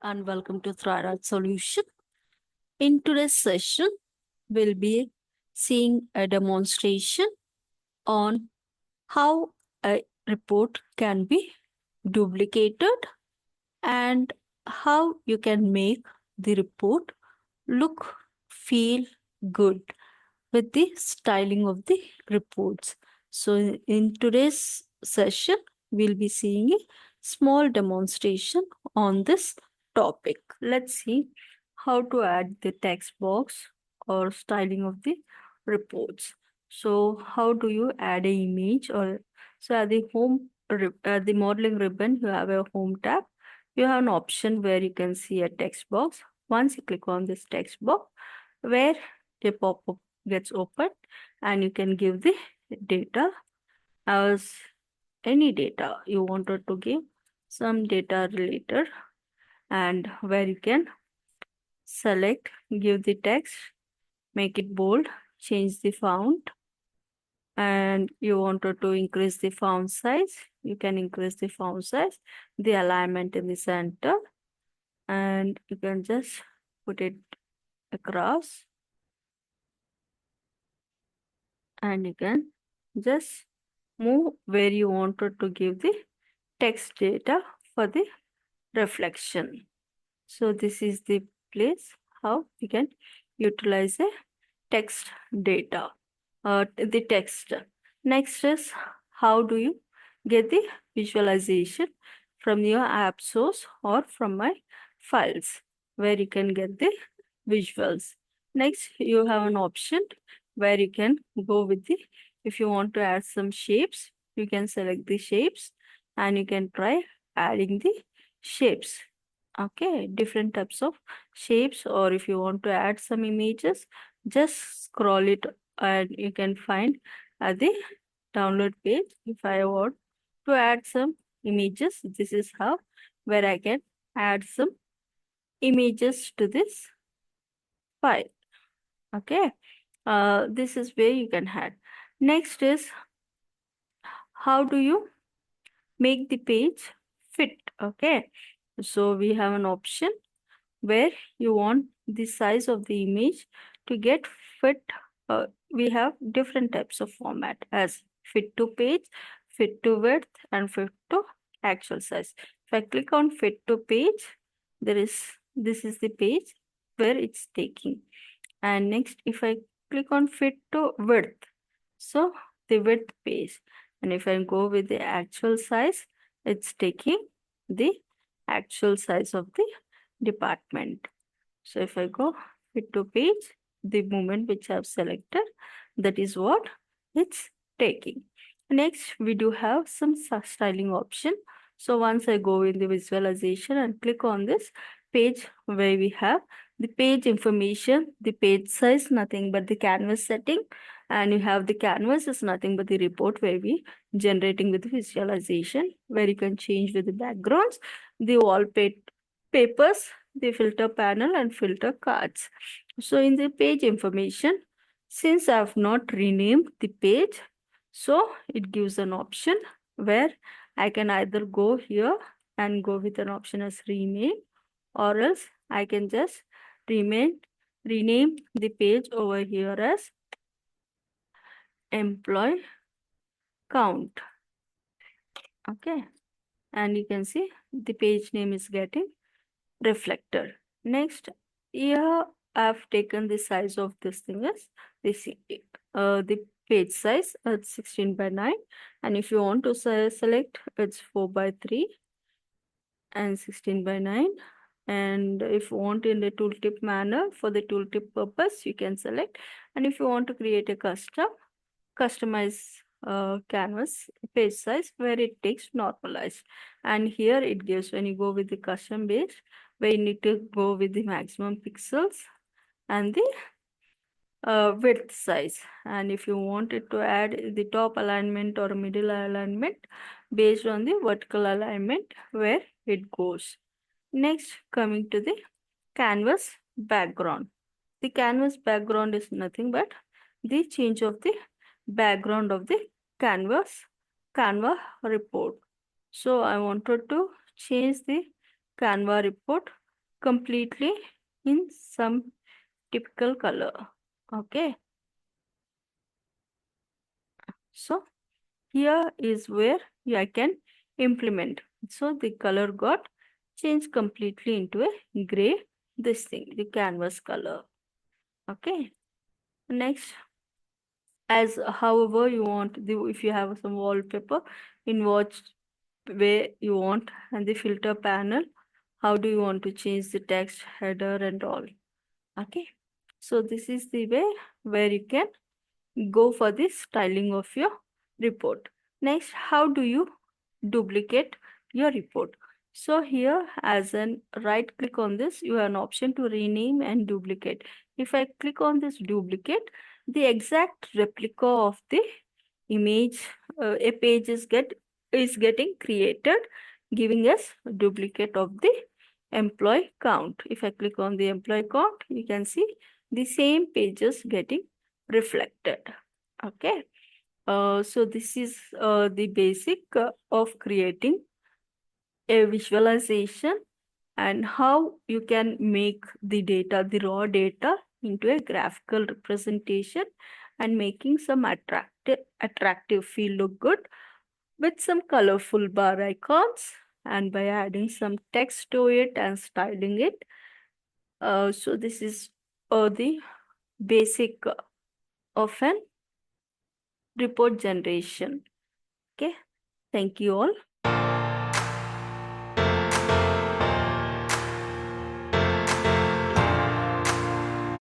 and welcome to Thrived Solution. In today's session, we'll be seeing a demonstration on how a report can be duplicated and how you can make the report look, feel good with the styling of the reports. So, in today's session, we'll be seeing a small demonstration on this topic. Let's see how to add the text box or styling of the reports. So, how do you add an image or so at the at the modeling ribbon, you have a home tab. You have an option where you can see a text box. Once you click on this text box, where a pop-up gets opened and you can give the data as any data you wanted to give, some data related, and where you can select, give the text, make it bold, change the font, and you wanted to increase the font size, you can increase the font size, the alignment in the center, and you can just put it across, and you can just move where you wanted to give the text data for the reflection. So this is the place how we can utilize the text data, the text. Next is how do you get the visualization from your app source or from my files where you can get the visuals. Next, you have an option where you can go with the, if you want to add some shapes, you can select the shapes and you can try adding the shapes. Okay, different types of shapes, or if you want to add some images, just scroll it and you can find at the download page. If I want to add some images, this is how where I can add some images to this file. Okay, this is where you can add. Next is how do you make the page fit? Okay, so we have an option where you want the size of the image to get fit. We have different types of format as fit to page, fit to width, and fit to actual size. If I click on fit to page, this is the page where it's taking. And next, if I click on fit to width, so the width page. And if I go with the actual size, it's taking the actual size of the department. So if I go fit to page, the movement which I've selected, that is what it's taking. Next, we do have some styling option. So once I go in the visualization and click on this page where we have the page information, the page size, nothing but the canvas setting, and you have the canvas is nothing but the report where we generating with visualization, where you can change with the backgrounds, the wallpapers, the filter panel, and filter cards. So in the page information, since I have not renamed the page, so it gives an option where I can either go here and go with an option as rename, or else I can just rename the page over here as employee count. Okay, and you can see the page name is getting reflected. Next, here I've taken the size of this thing as this the page size at 16 by 9, and if you want to select, it's 4 by 3 and 16 by 9. And if you want in the tooltip manner, for the tooltip purpose, you can select. And if you want to create a customize canvas page size, where it takes normalized, and here it gives, when you go with the custom base, where you need to go with the maximum pixels and the width size. And if you wanted to add the top alignment or middle alignment based on the vertical alignment, where it goes. Next, coming to the canvas background. The canvas background is nothing but the change of the background of the Canva report. So I wanted to change the Canva report completely in some typical color. Okay. So here is where I can implement. So the color got changed completely into a gray, this thing, the canvas color. Okay. Next, as however you want, if you have some wallpaper in what way you want, and the filter panel, how do you want to change the text header and all. Okay. So this is the way where you can go for the styling of your report. Next, how do you duplicate your report? So here, as an right click on this, you have an option to rename and duplicate. If I click on this duplicate, the exact replica of the image, a page is getting created, giving us a duplicate of the employee count. If I click on the employee count, you can see the same pages getting reflected. Okay. So this is the basic of creating a visualization and how you can make the data, the raw data, into a graphical representation and making some attractive feel look good with some colorful bar icons and by adding some text to it and styling it. So this is the basic of an report generation. Okay, thank you all.